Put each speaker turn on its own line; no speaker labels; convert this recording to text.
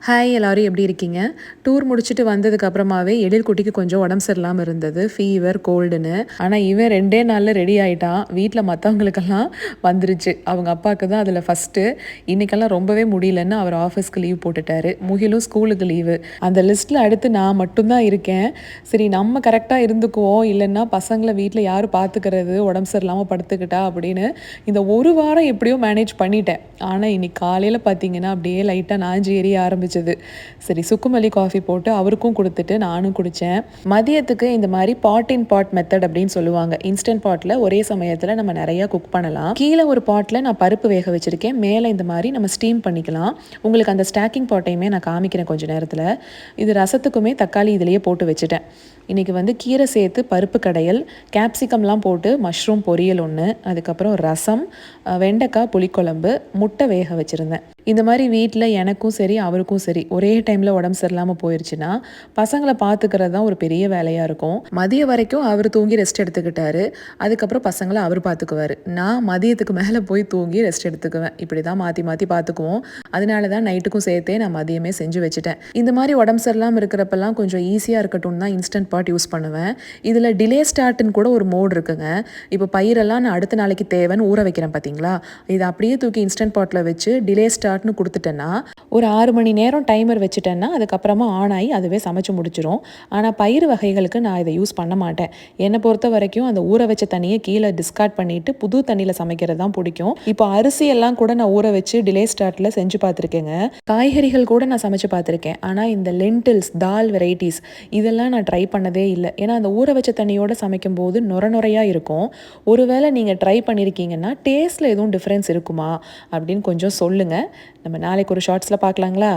Hi எல்லோரும் எப்படி இருக்கீங்க? டூர் முடிச்சுட்டு வந்ததுக்கு அப்புறமாவே எழில்குட்டிக்கு கொஞ்சம் உடம்பு சரியில்லாமல் இருந்தது, ஃபீவர் கோல்டுன்னு. ஆனால் இவன் 2 நாளில் ரெடி ஆகிட்டான். வீட்டில் மற்றவங்களுக்கெல்லாம் வந்துருச்சு. அவங்க அப்பாவுக்கு தான் அதில் ஃபஸ்ட்டு. இன்றைக்கெல்லாம் ரொம்பவே முடியலன்னு அவர் ஆஃபீஸ்க்கு லீவ் போட்டுட்டாரு. முகிலும் ஸ்கூலுக்கு லீவு. அந்த லிஸ்ட்டில் அடுத்து நான் மட்டும்தான் இருக்கேன். சரி நம்ம கரெக்டாக இருந்துக்குவோம், இல்லைன்னா பசங்களை வீட்டில் யார் பார்த்துக்கிறது, உடம்பு சரியில்லாமல் படுத்துக்கிட்டா அப்படின்னு இந்த ஒரு வாரம் எப்படியோ மேனேஜ் பண்ணிட்டேன். ஆனால் இன்னைக்கு காலையில் பார்த்தீங்கன்னா அப்படியே லைட்டாக நாஞ்சி எரிய ஆரம்பிச்சது. சரி சுக்குமல்லி காஃபி போட்டு அவருக்கும் கொடுத்துட்டு நானும் குடித்தேன். மதியத்துக்கு இந்த மாதிரி பாட் இன் பாட் மெத்தட் அப்படின்னு சொல்லுவாங்க. இன்ஸ்டன்ட் பாட்டில் ஒரே சமயத்தில் நம்ம நிறையா குக் பண்ணலாம். கீழே ஒரு பாட்டில் நான் பருப்பு வேக வச்சுருக்கேன், மேலே இந்த மாதிரி நம்ம ஸ்டீம் பண்ணிக்கலாம். உங்களுக்கு அந்த ஸ்டாக்கிங் பாட்டையுமே நான் காமிக்கிறேன் கொஞ்சம் நேரத்தில். இது ரசத்துக்குமே தக்காளி இதிலேயே போட்டு வச்சுட்டேன். இன்றைக்கி வந்து கீரை சேர்த்து பருப்பு கடையல், கேப்சிகம்லாம் போட்டு மஷ்ரூம் பொரியல் ஒன்று, அதுக்கப்புறம் ரசம், வெண்டைக்காய் புளிக்குழம்பு, முட்டை வேக வச்சுருந்தேன். இந்த மாதிரி வீட்டில் எனக்கும் சரி அவருக்கும் சரி ஒரே டைமில் உடம்பு சரியில்லாமல் போயிடுச்சுன்னா பசங்களை பார்த்துக்கிறது தான் ஒரு பெரிய வேலையாக இருக்கும். மதியம் வரைக்கும் அவர் தூங்கி ரெஸ்ட் எடுத்துக்கிட்டாரு. அதுக்கப்புறம் பசங்களை அவர் பார்த்துக்குவார். நான் மதியத்துக்கு மேலே போய் தூங்கி ரெஸ்ட் எடுத்துக்குவேன். இப்படி தான் மாற்றி மாற்றி பார்த்துக்குவோம். அதனால தான் நைட்டுக்கும் சேர்த்தே நான் மதியமே செஞ்சு வச்சுட்டேன். இந்த மாதிரி உடம்பு சரியில்லாமல் இருக்கிறப்பெல்லாம் கொஞ்சம் ஈஸியாக இருக்கட்டும் தான் இன்ஸ்டன்ட் பாட் யூஸ் பண்ணுவேன். இதில் டிலே ஸ்டார்ட்னு கூட ஒரு மோட் இருக்குங்க. இப்போ பயிரெல்லாம் நான் அடுத்த நாளைக்கு தேவைன்னு ஊற வைக்கிறேன் பார்த்தீங்களா, இதை அப்படியே தூக்கி இன்ஸ்டன்ட் பாட்டில் வச்சு டிலே ஸ்டார்ட்னு கொடுத்துட்டேன்னா ஒரு 6 மணி நேரம் டைமர் வச்சுட்டேன்னா அதுக்கப்புறமா ஆன் ஆகி அதுவே சமைச்சு முடிச்சிடும். ஆனால் பயிர் வகைகளுக்கு நான் இதை யூஸ் பண்ண மாட்டேன். என்னை பொறுத்த வரைக்கும் அந்த ஊற வச்ச தண்ணியை கீழே டிஸ்கார்ட் பண்ணிவிட்டு புது தண்ணியில் சமைக்கிறது தான் பிடிக்கும். இப்போ அரிசியெல்லாம் கூட நான் ஊற வச்சு டிலே ஸ்டார்ட்டில் செஞ்சு பார்த்துருக்கேங்க. காய்கறிகள் கூட நான் சமைச்சு பார்த்துருக்கேன். ஆனால் இந்த லென்டில்ஸ், தால் வெரைட்டிஸ் இதெல்லாம் நான் ட்ரை பண்ணதே இல்லை. ஏன்னா அந்த ஊற வச்ச தண்ணியோடு சமைக்கும் போது நுரையாக இருக்கும். ஒருவேளை நீங்கள் ட்ரை பண்ணியிருக்கீங்கன்னா டேஸ்ட்டில் எதுவும் டிஃப்ரென்ஸ் இருக்குமா அப்படின்னு கொஞ்சம் சொல்லுங்கள். நம்ம நாளைக்கு ஒரு ஷார்ட்ஸில் பார்க்கலாங்களா?